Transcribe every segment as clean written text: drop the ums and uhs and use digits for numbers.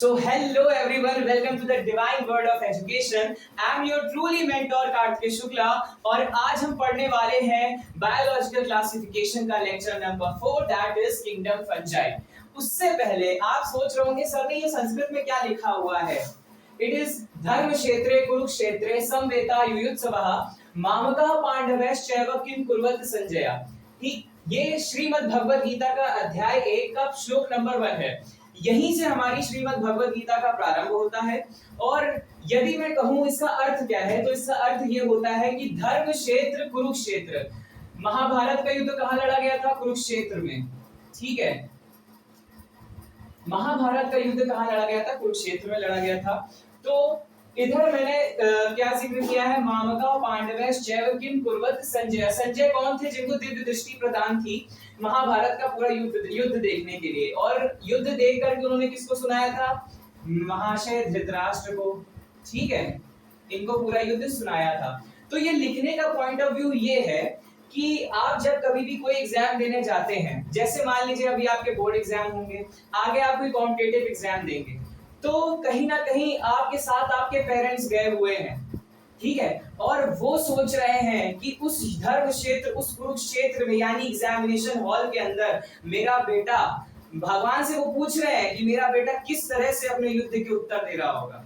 So hello everyone, welcome to the divine word of education. I am your truly mentor Kartikeya Shukla और आज हम पढ़ने वाले हैं बायोलॉजिकल क्लासिफिकेशन का lecture number 4 that is kingdom fungi. उससे पहले आप सोच रहे होंगे सर ने ये संस्कृत में क्या लिखा हुआ है। इट इज धर्म क्षेत्रे कुरुक्षेत्रे समवेता युयुत्सवः मामकः पांडवैश्चैव किम कुर्वत संजय। ये श्रीमद् भगवद गीता का अध्याय 1 का श्लोक नंबर 1 है। यहीं से हमारी श्रीमद् भगवद गीता का प्रारंभ होता है और यदि मैं कहूं इसका अर्थ क्या है तो इसका अर्थ ये होता है कि धर्म क्षेत्र कुरुक्षेत्र। महाभारत का युद्ध कहां लड़ा गया था? कुरुक्षेत्र में। ठीक है, महाभारत का युद्ध कहां लड़ा गया था? कुरुक्षेत्र में लड़ा गया था। तो इधर मैंने क्या जिक्र किया है? मामका पांडवैश्चैव किम कुर्वत संजय। संजय कौन थे? जिनको दिव्य दृष्टि प्रदान थी महाभारत का पूरा युद्ध देखने के लिए, और युद्ध देख करके उन्होंने किसको सुनाया था? महाशय धृतराष्ट्र को। ठीक है, इनको पूरा युद्ध सुनाया था। तो ये लिखने का पॉइंट ऑफ व्यू ये है कि आप जब कभी भी कोई एग्जाम देने जाते हैं, जैसे मान लीजिए अभी आपके बोर्ड एग्जाम होंगे, आगे आप कोई कॉम्पिटिटिव एग्जाम देंगे, तो कहीं ना कहीं आपके साथ आपके पेरेंट्स गए हुए हैं। ठीक है, और वो सोच रहे हैं कि उस धर्म क्षेत्र, उस कुरुक्षेत्र में यानी एग्जामिनेशन हॉल के अंदर मेरा बेटा, भगवान से वो पूछ रहे हैं कि मेरा बेटा किस तरह से अपने युद्ध के उत्तर दे रहा होगा,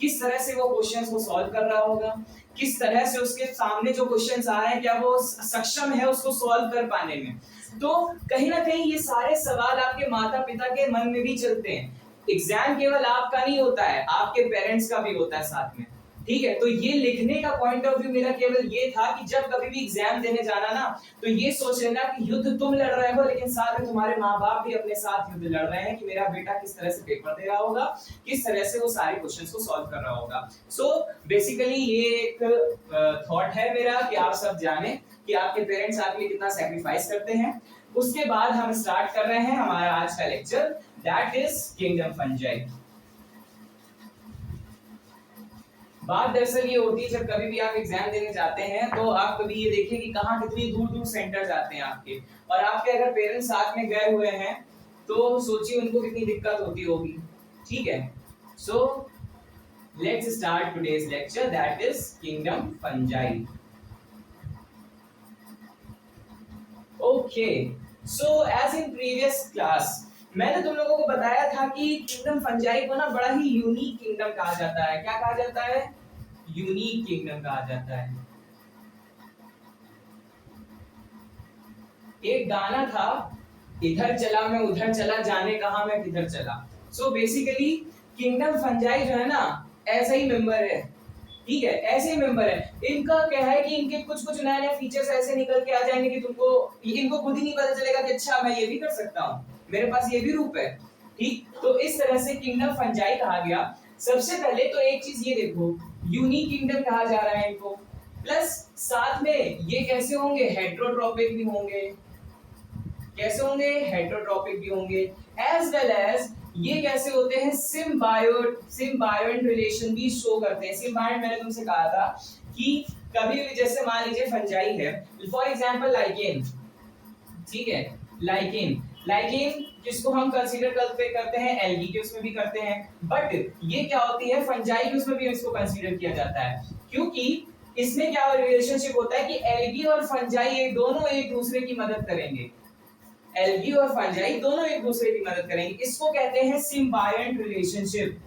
किस तरह से वो क्वेश्चंस को सॉल्व कर रहा होगा, किस तरह से उसके सामने जो क्वेश्चंस आ रहे हैं क्या वो सक्षम है उसको सॉल्व कर पाने में। तो कहीं ना कहीं ये सारे सवाल आपके माता पिता के मन में भी चलते हैं। एग्जाम केवल आपका नहीं होता है, आपके पेरेंट्स का भी होता है साथ में। ठीक है, तो ये लिखने का पॉइंट ऑफ व्यू मेरा केवल ये था कि जब कभी भी एग्जाम देने जाना ना, तो ये सोच लेना कि युद्ध तुम लड़ रहे हो, लेकिन साथ में तुम्हारे माँ बाप भी अपने साथ युद्ध लड़ रहे हैं कि मेरा बेटा किस तरह से पेपर दे रहा होगा, किस तरह से वो सारे क्वेश्चंस को सॉल्व कर रहा होगा। सो बेसिकली ये एक थॉट है मेरा कि आप सब जाने कि आपके पेरेंट्स आपके लिए कितना सैक्रिफाइस करते हैं। उसके बाद हम स्टार्ट कर रहे हैं हमारा आज का lecture, that is kingdom fungi. बात दरअसल ये होती है, जब कभी भी आप एग्जाम देने जाते हैं तो आप कभी ये देखिए कि कहाँ कितनी दूर दूर सेंटर जाते हैं आपके, और आपके अगर पेरेंट्स साथ में गए हुए हैं तो सोचिए उनको कितनी दिक्कत होती होगी। ठीक है, so let's start today's lecture that is kingdom fungi. Okay, so as in previous class मैंने तुम लोगों को बताया था कि किंगडम फंजाई को ना बड़ा ही यूनिक किंगडम कहा जाता है। क्या कहा जाता है? यूनिक किंगडम कहा जाता है। एक गाना था, इधर चला मैं उधर चला, जाने कहां मैं किधर चला। सो बेसिकली किंगडम फंजाई जो है ना, ऐसा ही मेंबर है। ठीक है, ऐसे ही मेंबर है। इनका क्या है कि इनके कुछ कुछ नए नए फीचर्स ऐसे निकल के आ जाएंगे कि इनको खुद ही नहीं पता चलेगा कि अच्छा मैं ये भी कर सकता हूँ, मेरे पास ये भी रूप है। ठीक, तो इस तरह से किंगडम फंजाई कहा गया। सबसे पहले तो एक चीज ये देखो, यूनिक किंगडम कहा जा रहा है इनको, प्लस साथ में ये कैसे होंगे? हेटेरोट्रॉपिक भी होंगे। कैसे होंगे? हेटेरोट्रॉपिक भी होंगे। एज वेल एज ये कैसे होते हैं? सिम्बायोट रिलेशन भी शो करते हैं। सिम्बायोट मैंने तुमसे कहा था कि कभी भी जैसे मान लीजिए फंजाई है, फॉर एग्जांपल लाइकेन। ठीक है, लाइकेन जिसको हम कंसीडर करते हैं एल्गी के उसमें भी करते हैं, बट ये क्या होती है? फंजाई के उसमें भी इसको कंसीडर किया जाता है, क्योंकि इसमें क्या रिलेशनशिप होता है कि एल्गी और फंजाई दोनों एक दूसरे की मदद करेंगे। एल्गी और फंजाई दोनों एक दूसरे की मदद करेंगे। इसको कहते हैं symbiote relationship.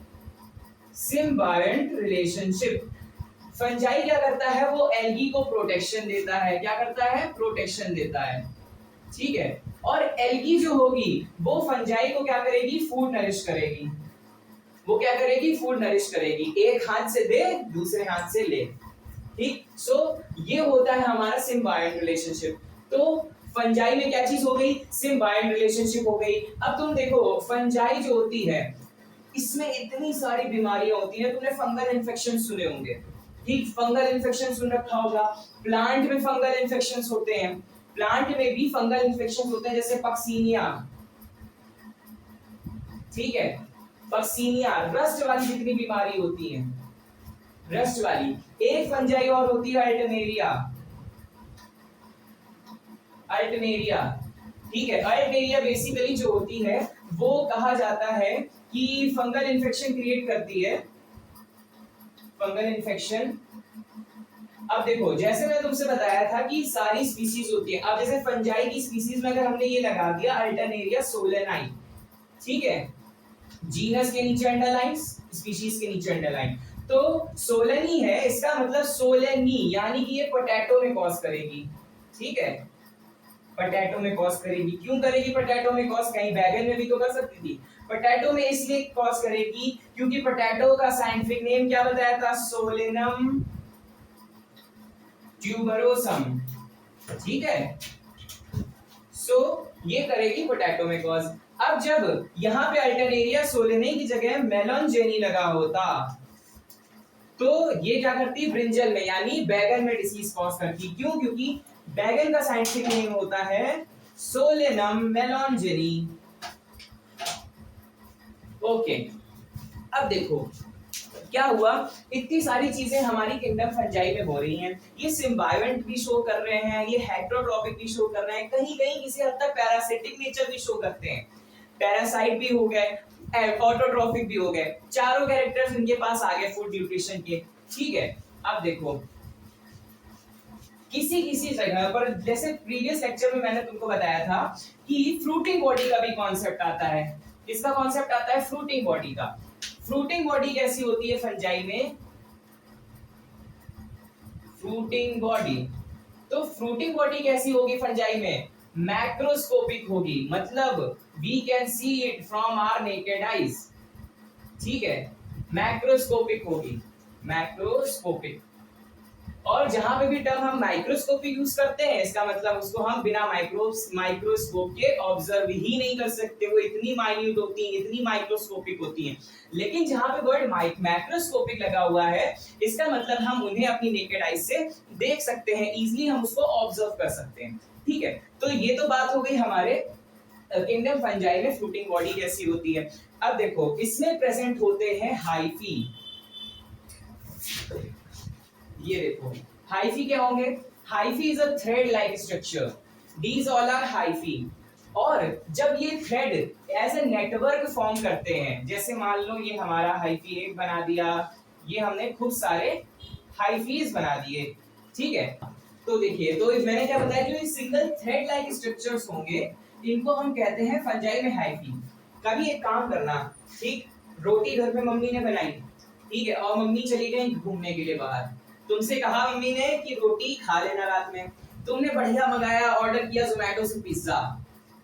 Symbiote relationship. Fungi क्या करता है? वो एल्गी को प्रोटेक्शन देता है। क्या करता है? प्रोटेक्शन देता है। ठीक है, और एल्गी जो होगी वो फंजाई को क्या करेगी? फूड नरिश करेगी। वो क्या करेगी? फूड नरिश करेगी। एक हाथ से दे, दूसरे हाथ से ले। ठीक, सो ये होता है हमारा सिम्बायोट रिलेशनशिप। तो फंजाई में क्या चीज हो गई? सिम्बायोट रिलेशनशिप हो गई। अब तुम देखो फंजाई जो होती है इसमें इतनी सारी बीमारियां होती हैं। तुमने फंगल इन्फेक्शन सुने होंगे। ठीक, फंगल इन्फेक्शन सुन रखा होगा। प्लांट में फंगल इन्फेक्शंस होते हैं, प्लांट में भी फंगल इन्फेक्शंस होते हैं, जैसे पक्सीनिया। ठीक है, पक्सीनिया, रस्ट वाली जितनी बीमारी होती है, रस्ट वाली। एक फंजाई और होती है अल्टरनेरिया। अल्टरनेरिया, ठीक है, अल्टरनेरिया बेसिकली जो होती है वो कहा जाता है कि फंगल इन्फेक्शन क्रिएट करती है, फंगल इन्फेक्शन। अब देखो जैसे मैंने तुमसे बताया था कि सारी स्पीसीज होती है, अब जैसे फंजाई की स्पीसीज में अगर हमने ये लगा दिया अल्टरनेरिया सोलेनाई, ठीक है, जीनस के नीचे अंडरलाइन, स्पीशीज के नीचे अंडरलाइन, तो सोलेनी है, इसका मतलब सोलेनी, यानी कि ये पोटैटो में कॉज करेगी, ठीक है, पोटैटो में कॉज करेगी। क्यों करेगी पोटैटो में कॉज? कहीं बैगन में भी तो कर सकती थी। पोटैटो में इसलिए कॉज करेगी क्योंकि पोटैटो का साइंटिफिक नेम क्या बताया था? सोलेनम ट्यूबरोसम, ठीक है। सो ये करेगी पोटैटो में कॉज। अब जब यहाँ पे अल्टरनेरिया सोलेनी की जगह मेलोनजेनी लगा होता तो ये क्या करती? ब्रिंजल में यानी बैगन में डिसीज कॉज करती। क्यों? क्योंकि बैगन का साइंटिफिक नेम होता है सोलेनम मेलोनजेनी। ओके, अब देखो क्या हुआ, इतनी सारी चीजें हमारी किंगडम फंजाई में हो रही हैं। ये सिम्बायोंट भी शो कर रहे हैं, ये हेटेरोट्रॉपिक भी शो कर रहे हैं, कहीं कहीं किसी हद तक पैरासिटिक नेचर भी शो करते हैं। पैरासाइट भी हो गए, ऑटोट्रॉफिक भी हो गए, चारों कैरेक्टर्स इनके पास आ गए फूड न्यूट्रिशन के, ठीक है। अब देखो किसी किसी जगह पर, जैसे प्रीवियस लेक्चर में मैंने तुमको बताया था कि फ्रूटिंग बॉडी का भी कॉन्सेप्ट आता है। इसका कॉन्सेप्ट आता है फ्रूटिंग बॉडी का। फ्रूटिंग बॉडी कैसी होती है फंजाई में? फ्रूटिंग बॉडी, तो फ्रूटिंग बॉडी कैसी होगी फंजाई में? मैक्रोस्कोपिक होगी, मतलब we can see it from our naked eyes, ठीक है, मैक्रोस्कोपिक होगी, मैक्रोस्कोपिक। और जहां पे भी टर्म हम माइक्रोस्कोपिक यूज करते हैं, इसका मतलब उसको हम बिना माइक्रोस्कोप के ऑब्जर्व ही नहीं कर सकते, वो इतनी माइन्यूट होती हैं, इतनी माइक्रोस्कोपिक होती हैं। लेकिन जहां पे वर्ड मैक्रोस्कोपिक लगा हुआ है, इसका मतलब हम उन्हें अपनी नेकेड आईज से देख सकते हैं, इजीली हम उसको ऑब्जर्व कर सकते हैं, ठीक है। तो ये तो बात हो गई हमारे किंगडम फंजाई में फ्रूटिंग बॉडी कैसी होती है। अब देखो इसमें प्रेजेंट होते हैं हाइफी, ये देखो हाइफी क्या होंगे? Hyphae is a thread like structure, these all are hyphae. और जब ये thread as a network form करते हैं, जैसे मान लो ये हमारा हाइफी एक बना दिया, ये हमने खूब सारे हाइफीज बना दिए, ठीक है। तो देखिए, तो मैंने क्या बताया, जो ये सिंगल थ्रेड लाइक स्ट्रक्चर्स होंगे इनको हम कहते हैं फंजाई में हाइफी। कभी एक काम करना, ठीक, रोटी घर पे मम्मी ने बनाई, ठीक है, और मम्मी चली गई घूमने के लिए बाहर, तुमसे कहा मम्मी ने कि रोटी खा लेना रात में, तुमने बढ़िया मंगाया, ऑर्डर किया जोमेटो से पिज्जा,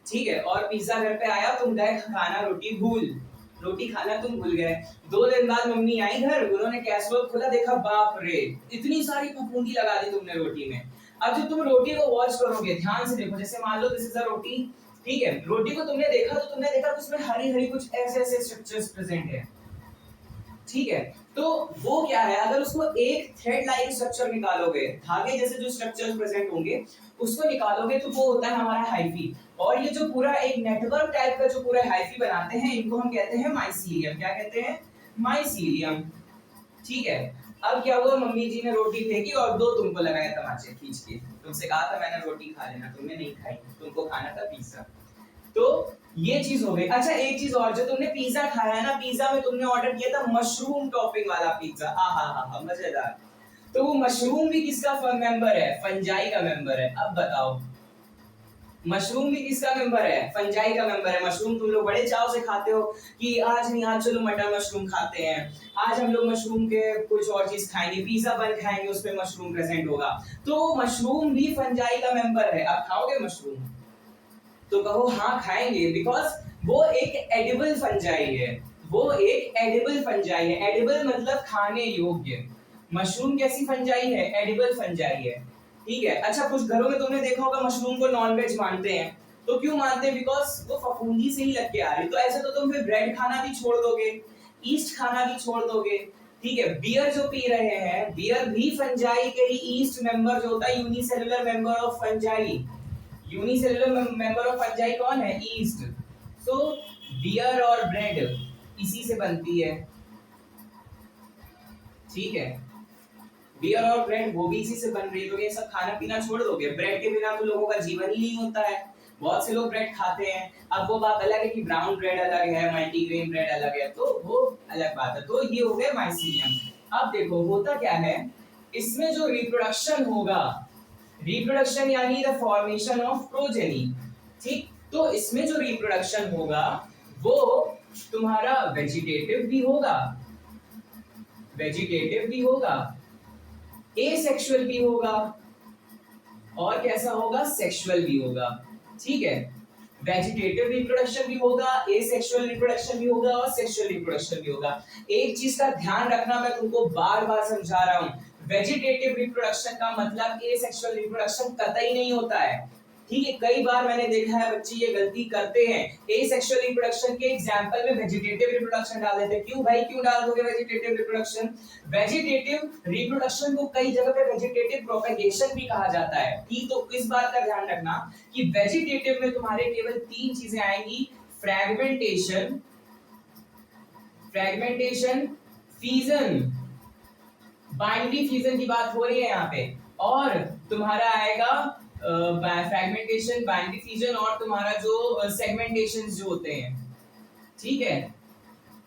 ठीक है, और पिज्जा घर पे आया, तुम गए खाना, रोटी खाना तुम भूल गए। 2 दिन बाद मम्मी आई घर, उन्होंने कैसरोल खोला, देखा बाप रे इतनी सारी फफूंदी लगा दी तुमने रोटी में। अब जब तुम रोटी को वॉच करोगे, ध्यान से देखो, जैसे मान लो दिस इज अ रोटी, ठीक है, रोटी को तुमने देखा तो तुमने देखा उसमें हरी हरी कुछ ऐसे ऐसे स्ट्रक्चर्स प्रेजेंट है, ठीक है। तो वो क्या है, अगर उसको एक थ्रेड लाइक स्ट्रक्चर निकालोगे, धागे जैसे जो स्ट्रक्चर्स प्रेजेंट होंगे उसको निकालोगे, तो वो होता है हमारा हाइफी। और ये जो पूरा एक नेटवर्क टाइप का जो पूरा हाइफी बनाते हैं, इनको हम कहते हैं माइसीलियम। क्या कहते हैं? माइसीलियम, ठीक है। अब क्या हुआ, मम्मी जी ने रोटी फेंकी और 2 तुमको लगाए तमाचे खींच के, तुमसे कहा था मैंने रोटी खा लेना, तुमने नहीं खाई, तुमको खाना था पिज्जा। तो ये चीज हो गई। अच्छा एक चीज और, जो तुमने पिज्जा खाया है ना, पिज्जा में तुमने ऑर्डर किया था मशरूम टॉपिंग वाला पिज्जा, आहा मजेदार। तो वो मशरूम भी किसका मेंबर है? फंजाई का मेंबर है। अब बताओ मशरूम भी किसका मेंबर है? फंजाई का मेंबर है। मशरूम तुम लोग बड़े चाव से खाते हो कि आज नहीं, आज चलो मटर मशरूम खाते हैं, आज हम लोग मशरूम के कुछ और चीज खाएंगे, पिज्जा बन खाएंगे, उसमें मशरूम प्रेजेंट होगा। तो मशरूम भी फंजाई का मेंबर है। अब खाओगे मशरूम? तो कहो हाँ खाएंगे, बिकॉज वो एक एडिबल फंजाई है, वो एक एडिबल फंजाई है। एडिबल मतलब खाने योग्य। मशरूम कैसी फंजाई है? एडिबल फंजाई है, ठीक है। अच्छा कुछ घरों में तुमने देखा होगा मशरूम को नॉनवेज मानते हैं, तो क्यों मानते हैं? बिकॉज वो फफूंदी से ही लग के आ रही। तो ऐसे तो तुम फिर ब्रेड खाना भी छोड़ दोगे, ईस्ट खाना भी छोड़ दोगे, ठीक है। बियर जो पी रहे हैं, बियर भी फंजाई के ही ईस्ट मेंबर जो होता है, unicellular member of fungi. Unicellular member of fungi कौन है? ईस्ट। सो बियर और ब्रेड इसी से बनती है, ठीक है। बियर और ब्रेड वो भी इसी से बन रही है। तो ये सब खाना पीना छोड़ दोगे, ब्रेड के बिना तो लोगों का जीवन ही नहीं होता है, बहुत से लोग ब्रेड खाते हैं, अब वो बात अलग है कि ब्राउन ब्रेड अलग है, मल्टीग्रेन ब्रेड अलग है, तो वो अलग बात है। तो ये हो गया माइसीलियम। अब देखो होता क्या है, इसमें जो रिप्रोडक्शन होगा, रिप्रोडक्शन यानी द फॉर्मेशन ऑफ प्रोजेनी, ठीक, तो इसमें जो रिप्रोडक्शन होगा वो तुम्हारा वेजिटेटिव भी होगा, वेजिटेटिव भी होगा, एसेक्सुअल भी होगा, और कैसा होगा, सेक्सुअल भी होगा, ठीक है। वेजिटेटिव रिप्रोडक्शन भी होगा, एसेक्सुअल रिप्रोडक्शन भी होगा और सेक्सुअल रिप्रोडक्शन भी होगा। एक चीज का ध्यान रखना, मैं तुमको बार बार समझा रहा हूं, वेजिटेटिव रिप्रोडक्शन का मतलब एसेक्सुअल रिप्रोडक्शन कतई नहीं होता है, ठीक है। कई बार मैंने देखा है बच्चे ये गलती करते हैं, एसेक्सुअल रिप्रोडक्शन के एग्जांपल में वेजिटेटिव रिप्रोडक्शन डाल देते हैं। क्यों भाई, क्यों डाल दोगे वेजिटेटिव रिप्रोडक्शन? वेजिटेटिव रिप्रोडक्शन को कई जगह पे वेजिटेटिव प्रोपेगेशन भी कहा जाता है, ठीक। तो इस बात का ध्यान रखना कि वेजिटेटिव में तुम्हारे केवल तीन चीजें आएंगी, fragmentation, fragmentation, fission, binary fusion की बात हो रही है यहाँ पे, और तुम्हारा आएगा फ्रैगमेंटेशन, बाइनरी फ्यूजन, और तुम्हारा जो सेगमेंटेशन जो होते हैं, ठीक है।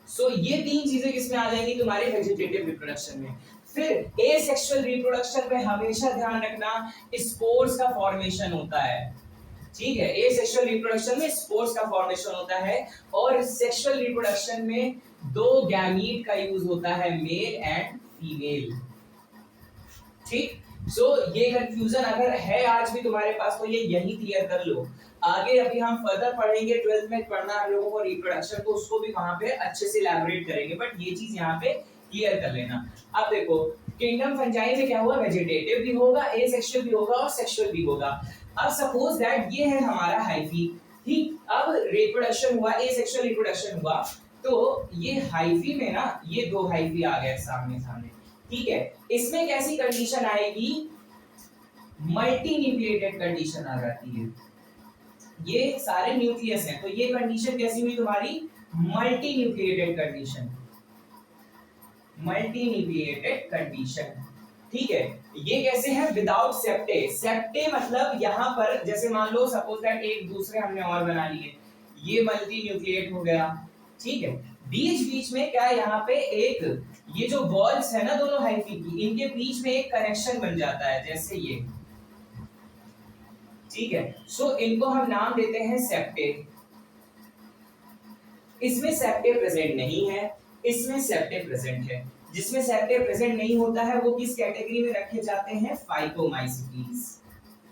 सो ये तीन चीजें किसमें आ जाएंगी, तुम्हारे वेजिटेटिव रिप्रोडक्शन में। फिर एसेक्सुअल रिप्रोडक्शन में हमेशा ध्यान रखना स्पोर्स का फॉर्मेशन होता है, ठीक है। एसेक्सुअल रिप्रोडक्शन में स्पोर्स का फॉर्मेशन होता है, और सेक्सुअल रिप्रोडक्शन में दो गैमीट का यूज होता है, मेल एंड फीमेल, ठीक। सो ये कंफ्यूजन अगर है आज भी तुम्हारे पास तो ये यही क्लियर कर लो। आगे अभी हम फर्दर पढ़ेंगे, 12th में पढ़ना हम लोगों को रिप्रोडक्शन, तो उसको भी वहां पे अच्छे से इलैबोरेट करेंगे, बट ये चीज यहाँ पे क्लियर कर लेना। अब देखो किंगडम फंजाई में क्या हुआ, वेजिटेटिव भी होगा, एसेक्सुअल भी होगा और सेक्सुअल भी होगा। अब सपोज दैट ये है हमारा हाइफी, ठीक। अब रिप्रोडक्शन हुआ, एसेक्सुअल रिप्रोडक्शन हुआ, तो ये हाइफी में ना ये दो हाइफी आ गए सामने सामने, ठीक है। इसमें कैसी कंडीशन आएगी, मल्टी न्यूक्लिएटेड कंडीशन आ जाती है। ये सारे न्यूक्लियस हैं, तो ये कंडीशन कैसी हुई तुम्हारी, multi nucleated condition, multi nucleated condition, ठीक है। ये कैसे है, विदाउट सेप्टे, सेप्टे मतलब यहां पर जैसे मान लो सपोज दैट एक दूसरे हमने और बना लिए, ये मल्टी न्यूक्लिएट हो गया, ठीक है। बीच बीच में क्या, यहाँ पे एक ये जो वॉल्स है ना दोनों हाइफी की, इनके बीच में एक कनेक्शन बन जाता है, जैसे ये, ठीक है। सो इनको हम नाम देते हैं सेप्टे। इसमें सेप्टे प्रेजेंट नहीं है, इसमें सेप्टे प्रेजेंट है। जिसमें सेप्टे प्रेजेंट नहीं होता है वो किस कैटेगरी में रखे जाते हैं, फाइकोमाइसीटीज,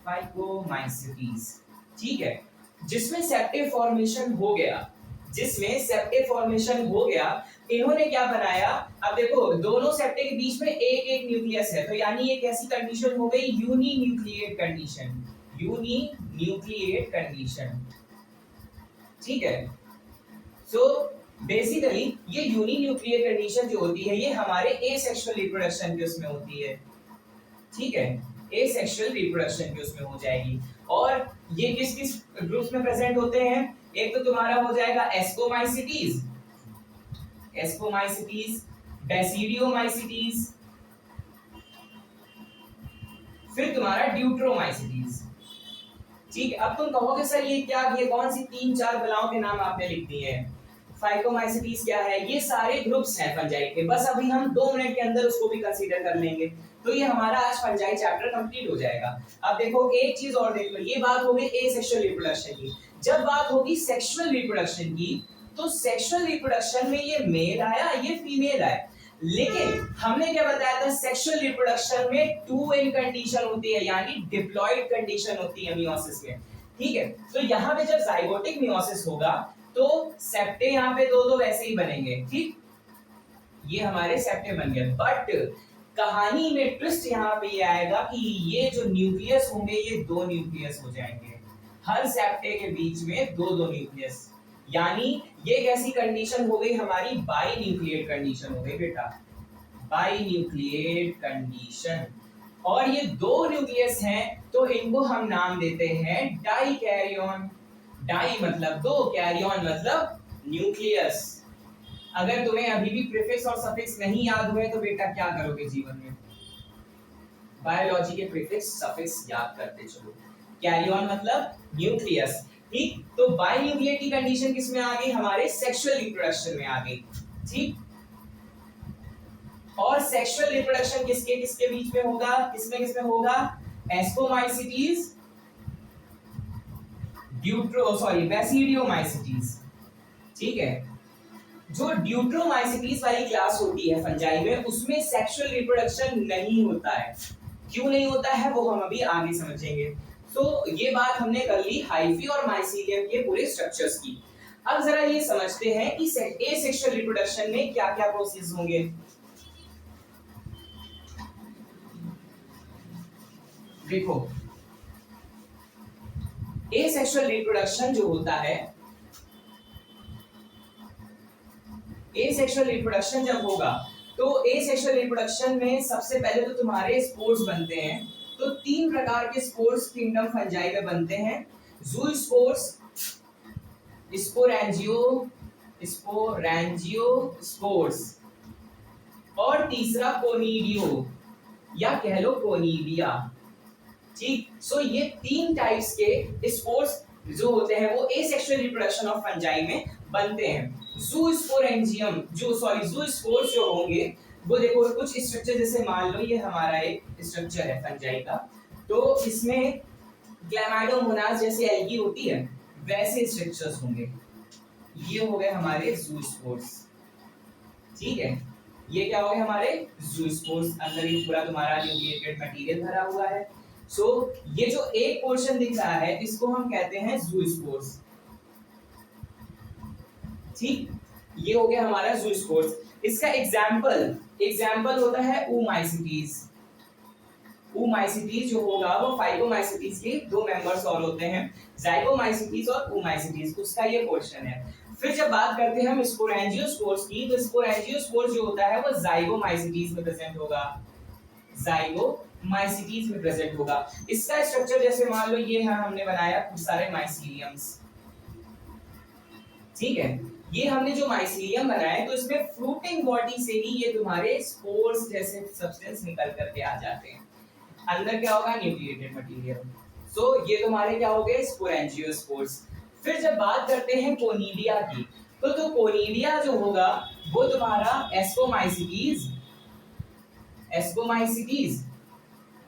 फाइकोमाइसीटीज, ठीक है। जिसमें सेप्टे फॉर्मेशन हो गया, जिसमें सेप्टे फॉर्मेशन हो गया, इन्होंने क्या बनाया, अब देखो दोनों सेप्टे के बीच में एक एक न्यूक्लियस है, तो यानी ये कैसी कंडीशन हो गई, uninucleate condition, uninucleate condition, ठीक है। सो बेसिकली ये यूनी न्यूक्लियर कंडीशन जो होती है ये हमारे एसेक्सुअल रिप्रोडक्शन के उसमें होती है, ठीक है। एसेक्सुअल रिप्रोडक्शन के उसमें हो जाएगी, और ये किस किस ग्रुप्स में प्रेजेंट होते हैं, एक तो तुम्हारा हो जाएगा एस्कोमाइसिटीज, एस्कोमाइसिटीज, बेसिडियोमाइसिटीज, फिर तुम्हारा ड्यूट्रोमाइसिटीज, ठीक है। अब तुम कहोगे सर ये क्या, ये कौन सी तीन चार बलाओं के नाम आपने लिख दिए हैं, फाइकोमाइसिटीज क्या है, ये सारे ग्रुप्स हैं फंजाई के, बस अभी हम 2 मिनट के अंदर उसको भी कंसीडर कर लेंगे, तो ये हमारा आज फंजाई चैप्टर कंप्लीट हो जाएगा। अब देखो एक चीज और देख लो, ये बात हो गई एसेक्सुअल रिप्रोडक्शन की, जब बात होगी सेक्सुअल रिप्रोडक्शन की, तो सेक्सुअल रिप्रोडक्शन में ये मेल आया, ये फीमेल आया, लेकिन हमने क्या बताया था, सेक्सुअल रिप्रोडक्शन में 2n कंडीशन होती है, यानी डिप्लॉयड कंडीशन होती है मियोसिस में, ठीक है। तो यहाँ पे जब जाइगोटिक मियोसिस होगा तो सेप्टे यहाँ पे दो दो वैसे ही बनेंगे, ठीक, ये हमारे सेप्टे बन गए, बट कहानी में ट्विस्ट यहाँ पे ये आएगा कि ये जो न्यूक्लियस होंगे ये 2 न्यूक्लियस हो जाएंगे, हर सेप्टे के बीच में 2 न्यूक्लियस, यानी ये कैसी कंडीशन हो गई हमारी, बाई न्यूक्लिएट कंडीशन हो गई बेटा, बाई न्यूक्लिएट कंडीशन। और ये 2 न्यूक्लियस हैं तो इनको हम नाम देते हैं डाई कैरियन, डाई मतलब 2, कैरियन मतलब न्यूक्लियस। अगर तुम्हें अभी भी प्रीफिक्स और सफिक्स नहीं याद हुए तो बेटा क्या करोगे जीवन में, बायोलॉजी के प्रीफिक्स सफिक्स याद करते चलो। कैरियन मतलब न्यूक्लियस, ठीक, तो बाइन्यूक्लिएट की कंडीशन किस में आ गई, हमारे सेक्सुअल रिप्रोडक्शन में आ गई। ठीक, और सेक्सुअल रिप्रोडक्शन किसके किसके बीच में होगा, किसमें किसमें होगा, एस्कोमाइसिटीज, बेसिडियोमाइसिटीज। ठीक है, जो ड्यूट्रोमाइसिटीज वाली क्लास होती है फंजाई में, उसमें सेक्सुअल रिप्रोडक्शन नहीं होता है। क्यों नहीं होता है वो हम अभी आगे समझेंगे। तो ये बात हमने कर ली हाइफी और माइसीलियम के पूरे स्ट्रक्चर्स की। अब जरा ये समझते हैं कि एसेक्सुअल रिप्रोडक्शन में क्या क्या प्रोसेस होंगे। देखो, एसेक्सुअल रिप्रोडक्शन जो होता है, एसेक्सुअल रिप्रोडक्शन जब होगा तो एसेक्सुअल रिप्रोडक्शन में सबसे पहले तो तुम्हारे स्पोर्स बनते हैं। तो तीन प्रकार के स्पोर्स किंगडम फंजाई में बनते हैं, ज़ूस्पोर्स, स्पोरेंजियोस्पोर्स और तीसरा कोनिडियो या कह लो कोनिडिया। ठीक, सो ये तीन टाइप्स के स्पोर्स जो होते हैं वो एसेक्सुअल रिप्रोडक्शन ऑफ फंजाई में बनते हैं। ज़ूस्पोर्स जो होंगे वो देखो कुछ स्ट्रक्चर, जैसे मान लो ये हमारा एक स्ट्रक्चर है फंजाई का, तो इसमें क्लैमाइडोमोनास जैसे एल्गी होती है वैसे स्ट्रक्चर्स होंगे। ये हो गए हमारे ज़ूस्पोर्स। ठीक है, ये क्या हो गए हमारे ज़ूस्पोर्स। अंदर ये पूरा तुम्हारा न्यूक्लिएटेड मटेरियल भरा हुआ है। सो ये जो एक पोर्शन दिख रहा है इसको हम कहते हैं ज़ूस्पोर्स। ठीक, ये हो गया हमारा ज़ूस्पोर्स। इसका एग्जाम्पल होता है oomaisites। oomaisites जो होगा वो फाइकोमाइसिटीज के दो मेंबर्स और होते हैं, जाइगोमाइसिटीज और oomaisites, उसका ये पोर्शन है। फिर जब बात करते हैं हम स्पोरेंजियोस्पोर्स की, तो स्पोरेंजियोस्पोर्स जो होता है वो जाइगोमाइसिटीज में प्रेजेंट होगा, जाइगोमाइसिटीज में प्रेजेंट होगा। इसका स्ट्रक्चर जैसे मान लो ये है, हमने बनाया खूब सारे माइसीलियम्स। ठीक है, ये हमने जो माइसीलियम बनाया तो इसमें फ्रूटिंग बॉडी से ही ये तुम्हारे स्पोर्स जैसे सब्सटेंस निकल करके आ जाते हैं। अंदर क्या होगा, न्यूक्लिएटेड मटेरियल। सो ये तुम्हारे क्या हो गए, स्पोरेंजियोस्पोर्स। फिर जब बात करते हैं कोनिडिया की, तो कोनिडिया जो होगा वो तुम्हारा एस्कोमाइसिटीज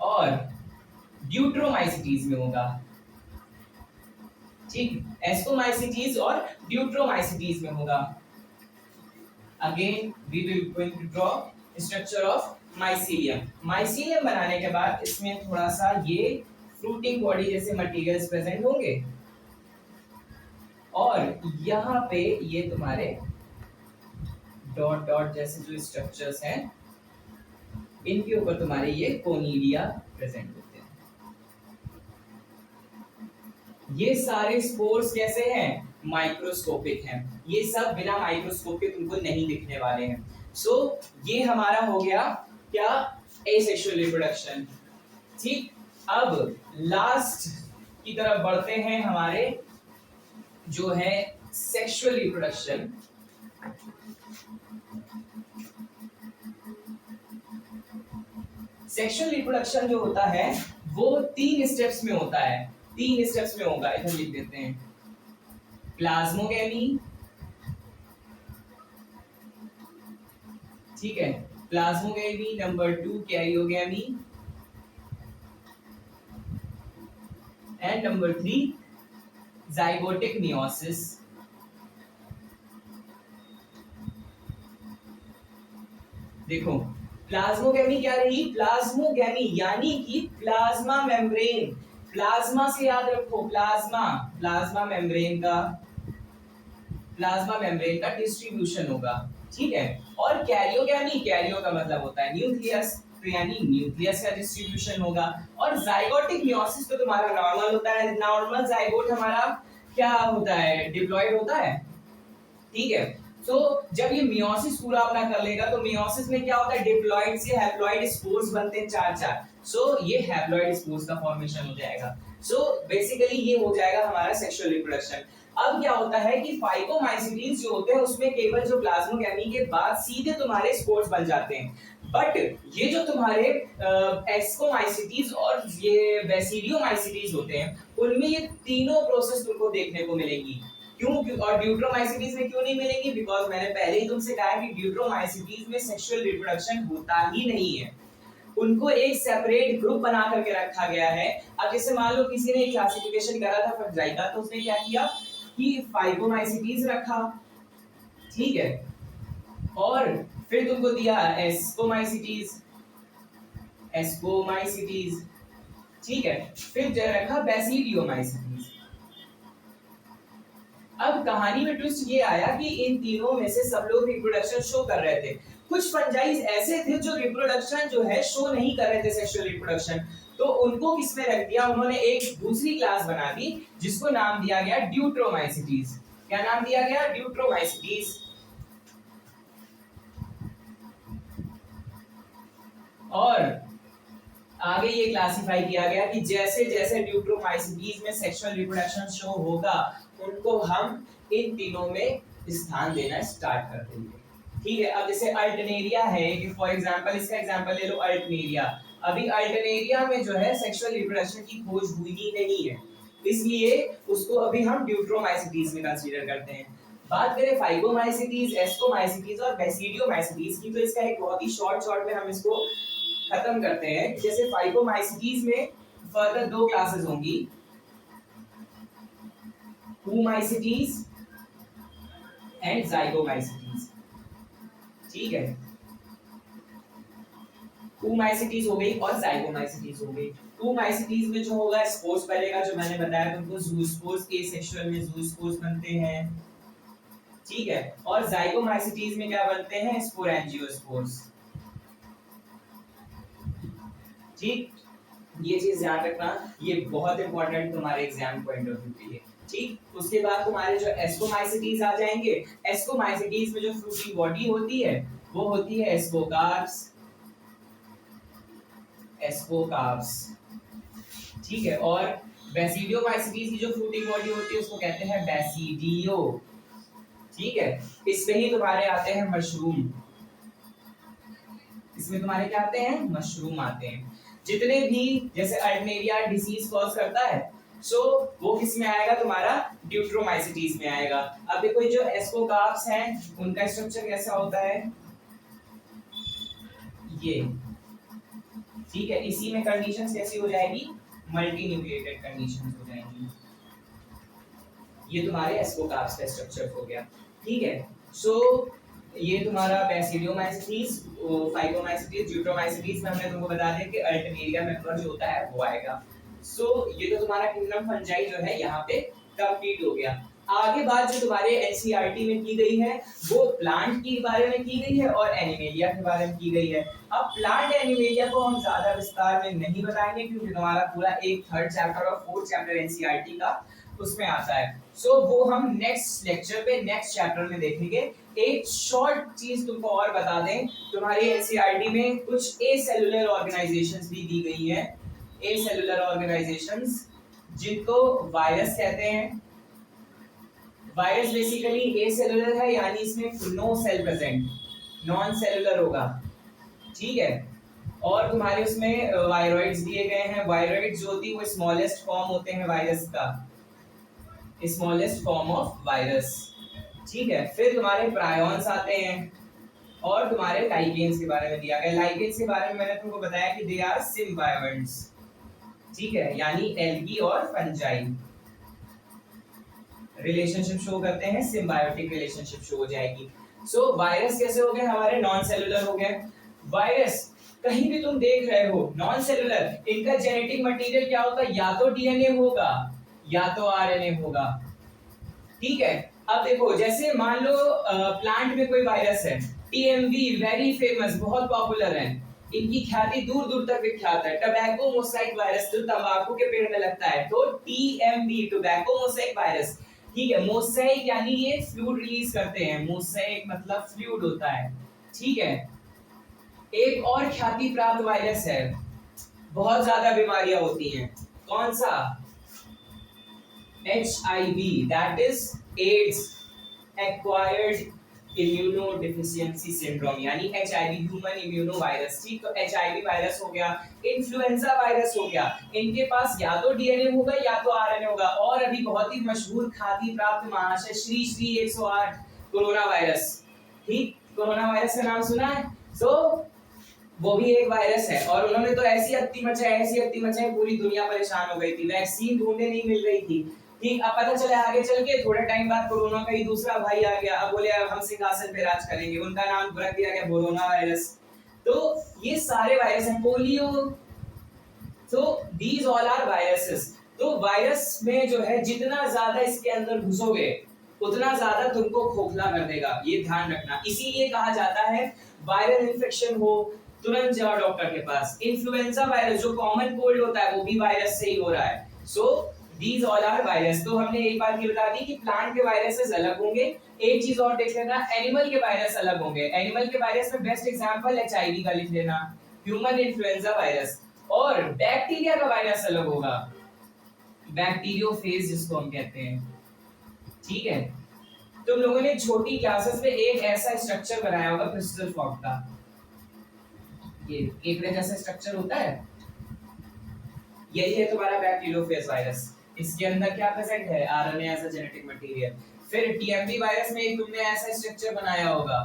और ड्यूट्रोमाइसिटीज में होगा। ठीक, एस्कोमाइसिटीज और ड्यूट्रोमाइसिटीज में होगा। Again we will going to draw structure of mycelium. Mycelium बनाने के बाद इसमें थोड़ा सा ये फ्रूटिंग बॉडी जैसे मटेरियल्स प्रेजेंट होंगे और यहाँ पे ये तुम्हारे डॉट डॉट जैसे जो स्ट्रक्चर्स हैं इनके ऊपर तुम्हारे ये कोनिडिया प्रेजेंट होते हैं। ये सारे स्पोर्स कैसे हैं, माइक्रोस्कोपिक हैं। ये सब बिना माइक्रोस्कोप के तुमको नहीं दिखने वाले हैं। सो ये हमारा हो गया क्या, एसेक्सुअल रिप्रोडक्शन। ठीक, अब लास्ट की तरफ बढ़ते हैं, हमारे जो है सेक्सुअल रिप्रोडक्शन। सेक्सुअल रिप्रोडक्शन जो होता है वो तीन स्टेप्स में होता है, तीन स्टेप्स में होगा। इधर लिख देते हैं, प्लाज्मोगेमी। ठीक है, plasmogamy, number 2 karyogamy and number 3 zygotic meiosis. देखो प्लाज्मोगेमी क्या रही, प्लाज्मोगेमी यानी कि प्लाज्मा मेम्ब्रेन, प्लाज्मा से याद रखो, प्लाज्मा मेम्ब्रेन का डिस्ट्रीब्यूशन होगा। ठीक है, और कैरियोगेमी, कैरियो का मतलब होता है न्यूक्लियस, तो यानी न्यूक्लियस का डिस्ट्रीब्यूशन होगा। और जाइगोटिक मियोसिस तो तुम्हारा नॉर्मल होता है, नॉर्मल जाइगोट हमारा क्या होता है, डिप्लॉयड होता है। ठीक है, तो जब ये मियोसिस पूरा अपना कर लेगा तो मियोसिस में क्या होता है, डिप्लॉयड से हैप्लॉयड स्पोर्स बनते हैं 4-4। सो ये हैप्लॉयड स्पोर्स का फॉर्मेशन हो जाएगा। सो बेसिकली ये हो जाएगा हमारा सेक्सुअल रिप्रोडक्शन। अब क्या होता है कि फाइकोमाइसिटीज जो होते हैं उसमें केवल जो प्लाज्मोगेमी के बाद सीधे तुम्हारे स्पोर्स बन जाते हैं। बट ये जो तुम्हारे एस्कोमाइसिटीज और ये बेसिडियोमाइसिटीज होते हैं, उनमें ये तीनों प्रोसेस तुमको देखने को मिलेंगी। क्यों? और ड्यूट्रोमाइसिटीज में क्यों नहीं मिलेंगी? बिकॉज मैंने पहले ही तुमसे कहा कि ड्यूट्रोमाइसिटीज में सेक्सुअल रिप्रोडक्शन होता ही नहीं है, उनको एक सेपरेट ग्रुप बना करके रखा गया है। अब जैसे मान लो किसी ने क्लासिफिकेशन करा था फंजाई का, तो उसने क्या किया कि फाइगोमाइसिटीज रखा, ठीक है, और फिर तुमको दिया एस्कोमाइसिटीज, एस्कोमाइसिटीज, ठीक है, फिर रखा बेसिडियोमाइसिटीज। अब कहानी में ट्विस्ट ये आया कि इन तीनों में से सब लोग रिप्रोडक्शन शो कर रहे थे, कुछ फंजाइज ऐसे थे जो रिप्रोडक्शन जो है शो नहीं कर रहे थे, सेक्सुअल रिप्रोडक्शन, तो उनको किस में रख दिया? उन्होंने एक दूसरी क्लास बना दी जिसको नाम दिया गया ड्यूट्रोमाइसिटीज। क्या नाम दिया गया? ड्यूट्रोमाइसिटीज। और आगे ये क्लासिफाई किया गया कि जैसे जैसे ड्यूट्रोमाइसिटीज में सेक्सुअल रिप्रोडक्शन शो होगा, उनको हम इन तीनों में स्थान देना स्टार्ट कर देंगे, ठीक है। अब जैसे अल्टरनेरिया है कि फॉर एग्जांपल, इसका एग्जांपल ले लो अल्टरनेरिया। अभी अल्टरनेरिया में जो है सेक्सुअल रिप्रोडक्शन की खोज हुई ही नहीं है, इसलिए उसको अभी हम ड्यूट्रोमाइसिटीज में कंसीडर करते हैं। बात करें फाइगोमाइसिटीज, एस्कोमाइसिटीज और बेसिडियोमाइसिटीज की, तो इसका एक बहुत ही शॉर्ट में हम इसको खत्म करते हैं। जैसे फाइगोमाइसिटीज में फर्दर दो क्लासेस होंगी, oomaicities एंड zygomaicities, ठीक है। oomaicities हो गई और zygomaicities हो गई। oomaicities में जो होगा स्पोर्स बनेगा, जो मैंने बताया तुमको, ज़ूस्पोर्स, एसेक्सुअल में ज़ूस्पोर्स बनते हैं, ठीक है। और zygomaicities में क्या बनते हैं? स्पोरेंजियोस्पोर्स, ठीक। ये चीज ध्यान रखना, ये बहुत इंपॉर्टेंट तुम्हारे एग्जाम पॉइंट ऑफ व्यू के लिए, ठीक। उसके बाद तुम्हारे जो एस्कोमाइसिटीज आ जाएंगे। एस्कोमाइसिटीज में जो फ्रूटिंग बॉडी होती है वो होती है एस्कोकार्प्स, एस्कोकार्प्स, ठीक है। और बेसिडियोमाइसिटीज की जो फ्रूटिंग बॉडी होती है उसको कहते हैं बेसिडियो, ठीक है। इसमें ही तुम्हारे आते हैं मशरूम, इसमें तुम्हारे क्या आते हैं? मशरूम आते हैं। जितने भी जैसे अल्टरनेरिया डिसीज कॉज करता है, सो वो किस में आएगा? तुम्हारा ड्यूट्रोमाइसिटीज में आएगा। अब देखो जो एस्कोकार्प्स हैं उनका स्ट्रक्चर कैसा होता है? ये, ठीक है। इसी में कंडीशंस कैसी हो जाएगी? मल्टी न्यूक्लिएटेड कंडीशंस हो जाएंगी। ये तुम्हारे एस्कोकार्प्स का स्ट्रक्चर हो गया, ठीक है। सो ये तुम्हारा बेसिडियोमाइसिटीज, फाइगोमाइसिटीज, ड्यूट्रोमाइसिटीज में हमने तुमको बता दिया कि अल्टरनेरिया मेंबर जो होता है वो आएगा। सो ये तो तुम्हारा किंगडम फंजाई जो है यहाँ पे कंप्लीट हो गया। आगे बात जो तुम्हारे एनसीईआरटी में की गई है वो प्लांट के बारे में की गई है और एनिमेलिया के बारे में की गई है। अब प्लांट एनिमेलिया को हम ज्यादा विस्तार में नहीं बताएंगे क्योंकि तुम्हारा पूरा एक 3rd चैप्टर और 4th चैप्टर एनसीईआरटी का उसमें आता है। सो वो हम नेक्स्ट लेक्चर पे नेक्स्ट चैप्टर में देखेंगे। एक शॉर्ट चीज तुमको और बता दें, तुम्हारी एनसीईआरटी में कुछ एसेलुलर ऑर्गेनाइजेशंस भी दी गई है, एसेलुलर ऑर्गेनाइजेशंस जिनको वायरस कहते हैं। वायरस बेसिकली एसेलुलर है, यानी इसमें no cell present, non cellular होगा, ठीक है। और तुम्हारे उसमें वायरॉइड्स दिए गए हैं। वायरॉइड्स जो होती है वो स्मॉलेस्ट फॉर्म होते हैं वायरस का, स्मॉलेस्ट फॉर्म ऑफ वायरस, ठीक है। फिर तुम्हारे प्रायोन्स आते हैं और तुम्हारे लाइगेंस के बारे में दिया गया। लाइगेंस के बारे में मैंने तुमको बताया कि दे आर सिम्बायोट्स, ठीक है, यानी एल्गी और फंजाई रिलेशनशिप शो करते हैं, सिम्बायोटिक रिलेशनशिप शो हो जाएगी। सो वायरस कैसे हो गए हमारे? नॉन सेलुलर हो गए। वायरस कहीं भी तुम देख रहे हो नॉन सेलुलर, इनका जेनेटिक मटेरियल क्या होगा? या तो डीएनए होगा या तो आरएनए होगा, ठीक है। अब देखो जैसे मान लो प्लांट में कोई वायरस है, टीएमवी वेरी फेमस, बहुत पॉपुलर है, इनकी ख्याति दूर दूर तक विख्यात है। टोबैको मोसाइक वायरस जो तंबाकू के पेड़ में लगता है, तो टीएमवी टोबैको मोसाइक वायरस, ठीक है। मोसाइक यानी ये फ्लूइड रिलीज करते हैं, मोसाइक मतलब फ्लूइड होता है, ठीक है। एक और ख्याति प्राप्त वायरस है, बहुत ज्यादा बीमारियां होती हैं, कौन सा? HIV, that is AIDS, acquired immuno deficiency syndrome यानी HIV ह्यूमन इम्यूनो वायरस। ठीक, तो HIV वायरस हो गया, इन्फ्लुएंजा वायरस हो गया। इनके पास या तो डीएनए होगा या तो आरएनए होगा। और अभी बहुत ही मशहूर ख्याति प्राप्त महाशय श्री श्री 108 कोरोना वायरस। ठीक, कोरोना वायरस का नाम सुना है? तो वो भी एक वायरस है और उन्होंने तो ऐसी हत्ती मचाई पूरी दुनिया परेशान हो गई थी, वैक्सीन ढूंढने नहीं मिल रही थी। ठीक, अब पता चला आगे चल के थोड़े टाइम बाद कोरोना का ही दूसरा भाई आ गया। अब बोले अब हम सिंहासन पे राज करेंगे, उनका नाम रख दिया गया कोरोना वायरस। तो ये सारे वायरस हैं, पोलियो। तो दीज ऑल आर वायरसेस। तो वायरस में जो है जितना ज्यादा इसके अंदर घुसोगे उतना ज्यादा तुमको खोखला कर देगा, ये ध्यान रखना। इसीलिए कहा जाता है वायरल इन्फेक्शन हो तुरंत जाओ डॉक्टर के पास। इन्फ्लुएंजा वायरस जो कॉमन कोल्ड होता है वो भी वायरस से ही हो रहा है। So these all are virus. तो हमने एक बात ये बता दी कि प्लांट के वायरसेस अलग होंगे। एक चीज और देख लेना, एनिमल के वायरस अलग होंगे। एनिमल के वायरस में बेस्ट एग्जांपल HIV का लिख लेना, ह्यूमन इन्फ्लुएंजा वायरस। और बैक्टीरिया का वायरस अलग होगा, बैक्टीरियोफेज जिसको हम कहते हैं। ठीक है, तुम लोगों ने छोटी क्लासेस में एक ऐसा स्ट्रक्चर बनाया होगा क्रिस्टल फॉर्म का, ये एकड़े जैसा स्ट्रक्चर होता है, यही है तुम्हारा बैक्टीरियोफेज वायरस। इसके अंदर क्या प्रेजेंट है? RNA as a genetic material. फिर टीएमवी वायरस में एक तुमने ऐसा स्ट्रक्चर बनाया होगा।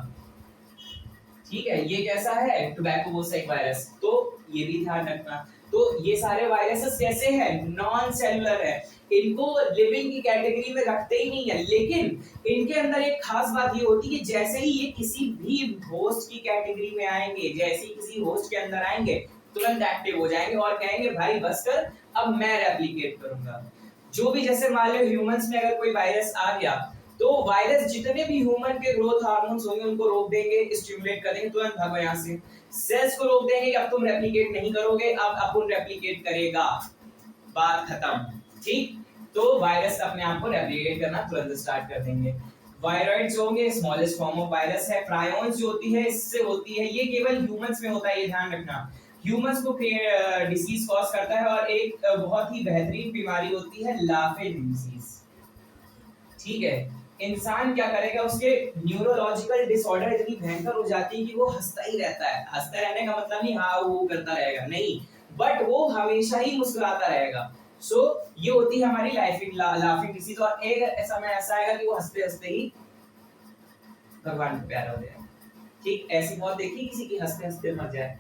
ठीक है, ये कैसा है? Tobacco mosaic virus. तो ये भी ध्यान रखना। तो ये सारे वायरसेस कैसे हैं? नॉन सेलुलर है, इनको लिविंग की कैटेगरी में रखते ही नहीं है। लेकिन इनके अंदर एक खास बात ये होती है कि जैसे ही ये किसी भी होस्ट की कैटेगरी में आएंगे, जैसे ही किसी होस्ट के अंदर आएंगे तुरंत एक्टिव हो जाएंगे और कहेंगे भाई बस कर, अब मैं रेप्लिकेट करूंगा। जो भी, जैसे मान लो ह्यूमंस में अगर कोई वायरस आ गया तो वायरस जितने भी ह्यूमन के ग्रोथ हार्मोन्स होंगे उनको रोक देंगे, स्टिमुलेट कर देंगे, तुरंत भागो यहाँ से। सेल्स को रोक देंगे, अब तुम रेप्लिकेट नहीं करोगे, अब अपन रेप्लिकेट करेगा, बात खत्म। ठीक, तो वायरस अपने आप को रेप्लिकेट करना तुरंत स्टार्ट कर देंगे। वायरॉइड्स होंगे, स्मॉलेस्ट फॉर्म ऑफ वायरस है। प्रायोन्स जो होती है इससे होती है, ये केवल ह्यूमंस में होता है, ये ध्यान रखना। ह्यूमंस को डिसीज कॉज करता है और एक बहुत ही बेहतरीन बीमारी होती है लाफिंग डिजीज। ठीक है, इंसान क्या करेगा, उसके न्यूरोलॉजिकल डिसऑर्डर इतनी भयंकर हो जाती है कि वो हंसता ही रहता है। हंसता रहने का मतलब नहीं हाँ वो करता रहेगा, नहीं, बट वो हमेशा ही मुस्कुराता रहेगा। सो ये होती है हमारी लाफिंग डिसीज। और एक समय ऐसा आएगा कि वो हंसते हंसते ही भगवान को प्यारा हो जाएगा। ठीक, ऐसी मौत देखी किसी की हंसते हंसते मर जाए?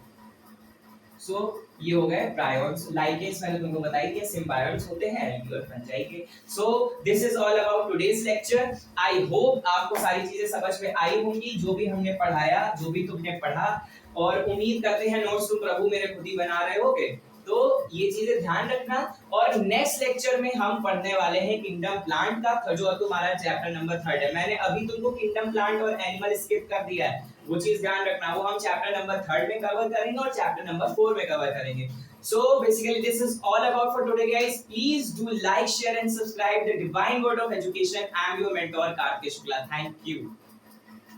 सो ये हो गए प्रायोन्स। लाइकेंस मैंने तुमको बताई थी, सिम्बायोट्स होते हैं एल्वियोल फंजाई के। So this is all about today's lecture. I hope आपको सारी चीजें समझ में आई होंगी, जो भी हमने पढ़ाया, जो भी तुमने पढ़ा। और उम्मीद करते हैं नोट्स तुम प्रभु मेरे खुद ही बना रहे होगे। तो ये चीजें ध्यान रखना। और नेक्स्ट लेक्चर में हम पढ़ने वाले हैं किंगडम प्लांट का, जो तुम्हारा चैप्टर नंबर 3 है। मैंने अभी तुमको किंगडम प्लांट और एनिमल स्किप कर दिया है, वो चीज ध्यान रखना। वो हम चैप्टर नंबर 3 में कवर करेंगे और चैप्टर नंबर 4 में कवर करेंगे। So basically this is all about for today guys. Please do like, share and subscribe the Divine Word of Education. I am your mentor Karthik Shukla. Thank you.